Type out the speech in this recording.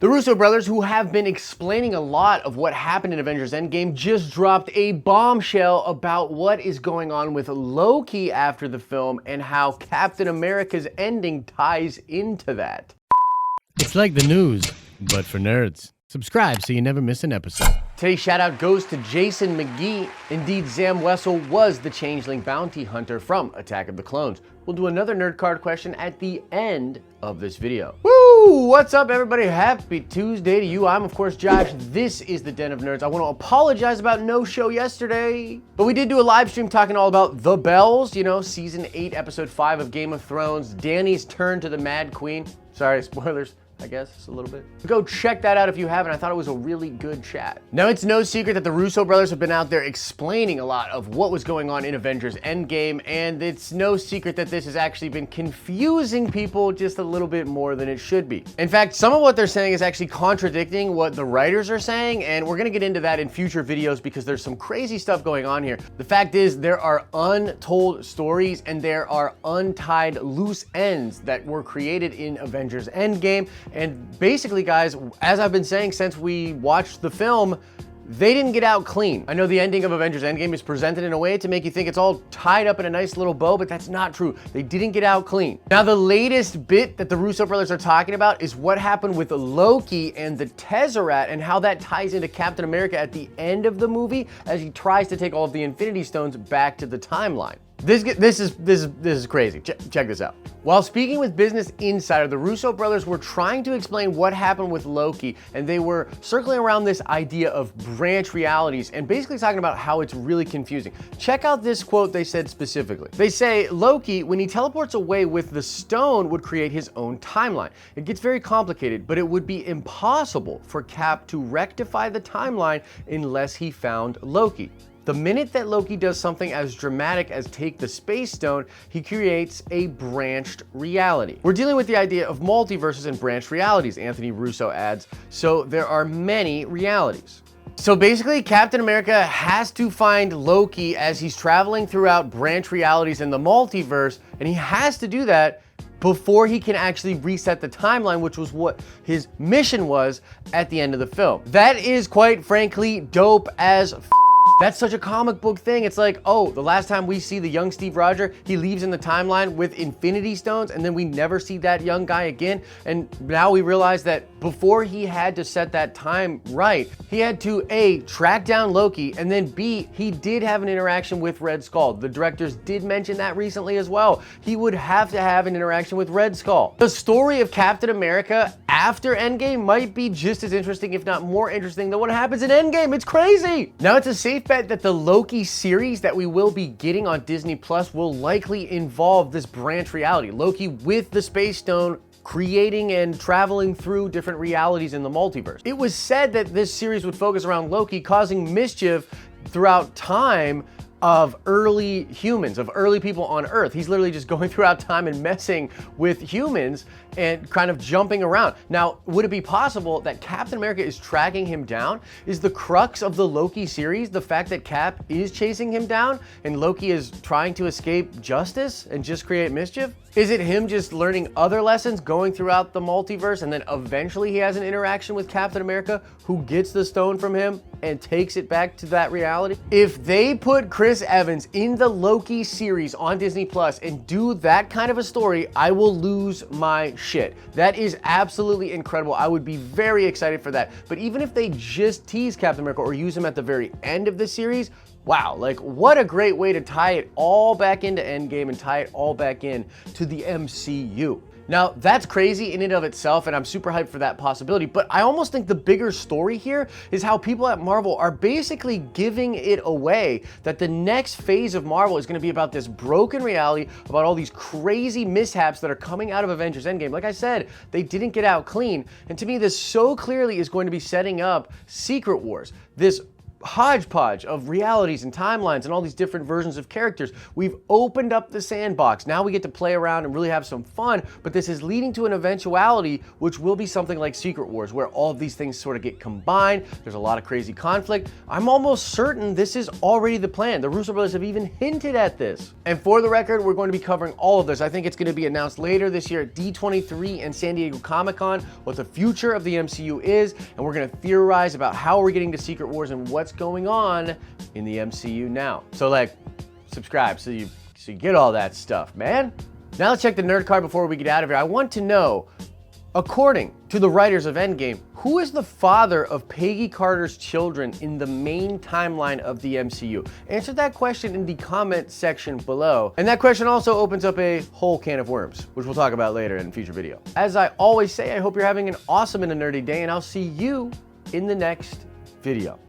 The Russo brothers, who have been explaining a lot of what happened in Avengers Endgame, just dropped a bombshell about what is going on with Loki after the film and how Captain America's ending ties into that. It's like the news, but for nerds. Subscribe so you never miss an episode. Today's shout out goes to Jason McGee. Indeed, Zam Wessel was the changeling bounty hunter from Attack of the Clones. We'll do another nerd card question at the end of this video. Woo! What's up, everybody? Happy Tuesday to you. I'm, of course, Josh. This is the Den of Nerds. I want to apologize about no show yesterday, but we did do a live stream talking all about The Bells, you know, season 8, episode 5 of Game of Thrones, Dany's turn to the Mad Queen. Sorry, spoilers. I guess, just a little bit. Go check that out if you haven't. I thought it was a really good chat. Now, it's no secret that the Russo brothers have been out there explaining a lot of what was going on in Avengers Endgame, and it's no secret that this has actually been confusing people just a little bit more than it should be. In fact, some of what they're saying is actually contradicting what the writers are saying, and we're gonna get into that in future videos because there's some crazy stuff going on here. The fact is, there are untold stories and there are untied loose ends that were created in Avengers Endgame. And basically, guys, as I've been saying since we watched the film, they didn't get out clean. I know the ending of Avengers Endgame is presented in a way to make you think it's all tied up in a nice little bow, but that's not true. They didn't get out clean. Now, the latest bit that the Russo brothers are talking about is what happened with Loki and the Tesseract and how that ties into Captain America at the end of the movie as he tries to take all of the Infinity Stones back to the timeline. This is crazy. Check this out. While speaking with Business Insider, the Russo brothers were trying to explain what happened with Loki, and they were circling around this idea of branch realities and basically talking about how it's really confusing. Check out this quote they said specifically. They say, Loki, when he teleports away with the stone, would create his own timeline. It gets very complicated, but it would be impossible for Cap to rectify the timeline unless he found Loki. The minute that Loki does something as dramatic as take the Space Stone, he creates a branched reality. We're dealing with the idea of multiverses and branched realities, Anthony Russo adds, so there are many realities. So basically, Captain America has to find Loki as he's traveling throughout branch realities in the multiverse, and he has to do that before he can actually reset the timeline, which was what his mission was at the end of the film. That is, quite frankly, dope as f. That's such a comic book thing. It's like, oh, the last time we see the young Steve Rogers, he leaves in the timeline with Infinity Stones, and then we never see that young guy again. And now we realize that before he had to set that time right, he had to A, track down Loki, and then B, he did have an interaction with Red Skull. The directors did mention that recently as well. He would have to have an interaction with Red Skull. The story of Captain America after Endgame might be just as interesting, if not more interesting, than what happens in Endgame. It's crazy. Now, it's a safe bet that the Loki series that we will be getting on Disney Plus will likely involve this branch reality. Loki with the Space Stone creating and traveling through different realities in the multiverse. It was said that this series would focus around Loki causing mischief throughout time of early humans, of early people on Earth. He's literally just going throughout time and messing with humans and kind of jumping around. Now, would it be possible that Captain America is tracking him down? Is the crux of the Loki series the fact that Cap is chasing him down and Loki is trying to escape justice and just create mischief? Is it him just learning other lessons going throughout the multiverse and then eventually he has an interaction with Captain America who gets the stone from him and takes it back to that reality? If they put Chris Evans in the Loki series on Disney Plus and do that kind of a story, I will lose my shit. That is absolutely incredible. I would be very excited for that. But even if they just tease Captain America or use him at the very end of the series, wow, like what a great way to tie it all back into Endgame and tie it all back in to the MCU. Now, that's crazy in and of itself, and I'm super hyped for that possibility, but I almost think the bigger story here is how people at Marvel are basically giving it away that the next phase of Marvel is gonna be about this broken reality, about all these crazy mishaps that are coming out of Avengers Endgame. Like I said, they didn't get out clean, and to me, this so clearly is going to be setting up Secret Wars, this hodgepodge of realities and timelines and all these different versions of characters. We've opened up the sandbox. Now we get to play around and really have some fun, but this is leading to an eventuality which will be something like Secret Wars, where all of these things sort of get combined. There's a lot of crazy conflict. I'm almost certain this is already the plan. The Russo brothers have even hinted at this. And for the record, we're going to be covering all of this. I think it's going to be announced later this year at D23 and San Diego Comic-Con what the future of the MCU is, and we're going to theorize about how we're getting to Secret Wars and what's going on in the MCU now. So like, subscribe so you get all that stuff, man. Now let's check the nerd card before we get out of here. I want to know, according to the writers of Endgame, who is the father of Peggy Carter's children in the main timeline of the MCU? Answer that question in the comment section below. And that question also opens up a whole can of worms, which we'll talk about later in a future video. As I always say, I hope you're having an awesome and a nerdy day, and I'll see you in the next video.